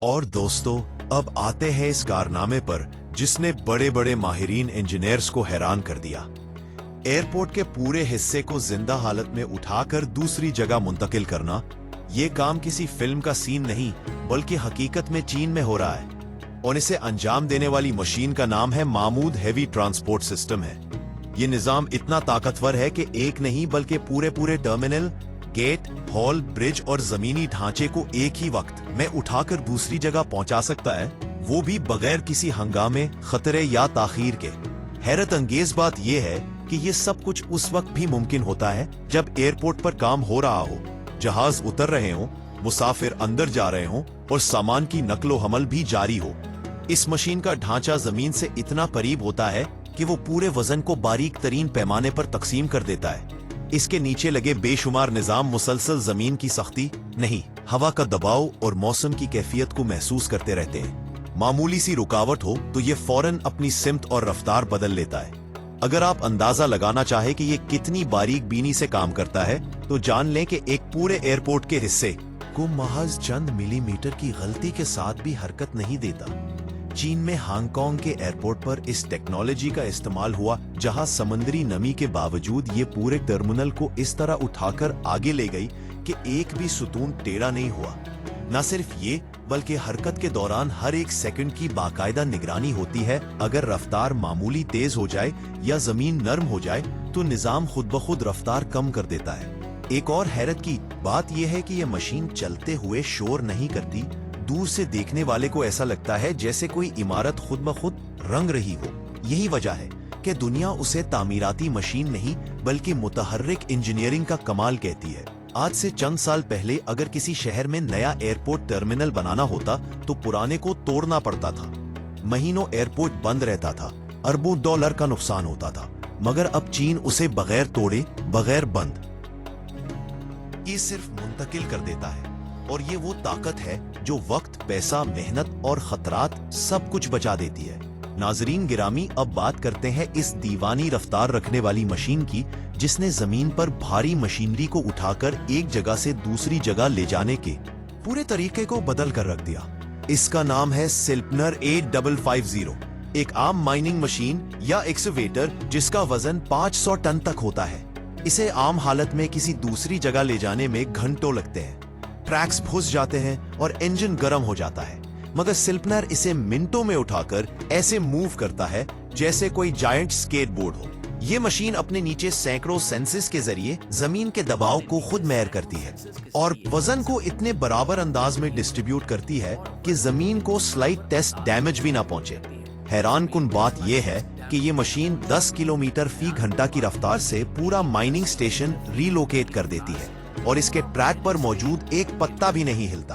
और दोस्तों, अब आते हैं इस कारनामे पर जिसने बड़े बड़े माहिरीन इंजीनियर्स को हैरान कर दिया। एयरपोर्ट के पूरे हिस्से को जिंदा हालत में उठाकर दूसरी जगह मुंतकिल करना, ये काम किसी फिल्म का सीन नहीं बल्कि हकीकत में चीन में हो रहा है। और इसे अंजाम देने वाली मशीन का नाम है मामूद हेवी ट्रांसपोर्ट सिस्टम है। ये निजाम इतना ताकतवर है कि एक नहीं बल्कि पूरे टर्मिनल, गेट, हॉल, ब्रिज और जमीनी ढांचे को एक ही वक्त में उठाकर दूसरी जगह पहुंचा सकता है, वो भी बगैर किसी हंगामे, खतरे या ताखीर के। हैरत अंगेज बात यह है कि ये सब कुछ उस वक्त भी मुमकिन होता है जब एयरपोर्ट पर काम हो रहा हो, जहाज उतर रहे हों, मुसाफिर अंदर जा रहे हों और सामान की नकलो हमल भी जारी हो। इस मशीन का ढांचा जमीन से इतना करीब होता है कि वो पूरे वजन को बारीक तरीन पैमाने पर तकसीम कर देता है। इसके नीचे लगे बेशुमार निजाम मुसलसल जमीन की सख्ती नहीं, हवा का दबाव और मौसम की कैफियत को महसूस करते रहते हैं। मामूली सी रुकावट हो तो ये फौरन अपनी सिमत और रफ्तार बदल लेता है। अगर आप अंदाजा लगाना चाहे कि ये कितनी बारीक बीनी से काम करता है, तो जान लें कि एक पूरे एयरपोर्ट के हिस्से को महज चंद मिलीमीटर की गलती के साथ भी हरकत नहीं देता। चीन में हांगकांग के एयरपोर्ट पर इस टेक्नोलॉजी का इस्तेमाल हुआ, जहां समंदरी नमी के बावजूद ये पूरे टर्मिनल को इस तरह उठाकर आगे ले गई कि एक भी सुतून टेढ़ा नहीं हुआ। न सिर्फ ये बल्कि हरकत के दौरान हर एक सेकंड की बाकायदा निगरानी होती है। अगर रफ्तार मामूली तेज हो जाए या जमीन नरम हो जाए तो निजाम खुद ब खुद रफ्तार कम कर देता है। एक और हैरत की बात यह है कि यह मशीन चलते हुए शोर नहीं करती। दूर से देखने वाले को ऐसा लगता है जैसे कोई इमारत खुद ब खुद रंग रही हो। यही वजह है कि दुनिया उसे तामीराती मशीन नहीं बल्कि मुतहर्रिक इंजीनियरिंग का कमाल कहती है। आज से चंद साल पहले अगर किसी शहर में नया एयरपोर्ट टर्मिनल बनाना होता तो पुराने को तोड़ना पड़ता था। महीनों एयरपोर्ट बंद रहता था, अरबों डॉलर का नुकसान होता था। मगर अब चीन उसे बगैर तोड़े, बगैर बंद ये सिर्फ मुंतकिल कर देता है। और ये वो ताकत है जो वक्त, पैसा, मेहनत और खतरात सब कुछ बचा देती है। नाजरीन गिरामी, अब बात करते हैं इस दीवानी रफ्तार रखने वाली मशीन की, जिसने जमीन पर भारी मशीनरी को उठाकर एक जगह से दूसरी जगह ले जाने के पूरे तरीके को बदल कर रख दिया। इसका नाम है सिल्पनर 8550, एक आम माइनिंग मशीन या एक्सवेटर जिसका वजन 500 टन तक होता है। इसे आम हालत में किसी दूसरी जगह ले जाने में घंटों लगते हैं। ट्रैक्स घुस जाते हैं और इंजन गर्म हो जाता है, मगर सिल्पनर इसे मिनटों में उठाकर ऐसे मूव करता है जैसे कोई जायंट स्केटबोर्ड हो। ये मशीन अपने नीचे सैकड़ों सेंसर्स के जरिए जमीन के दबाव को खुद मेजर करती है और वजन को इतने बराबर अंदाज में डिस्ट्रीब्यूट करती है कि जमीन को स्लाइट टेस्ट डैमेज भी ना पहुंचे। हैरान कुन बात यह है कि ये मशीन 10 किलोमीटर फी घंटा की रफ्तार से पूरा माइनिंग स्टेशन रीलोकेट कर देती है और इसके ट्रैक पर मौजूद एक पत्ता भी नहीं हिलता।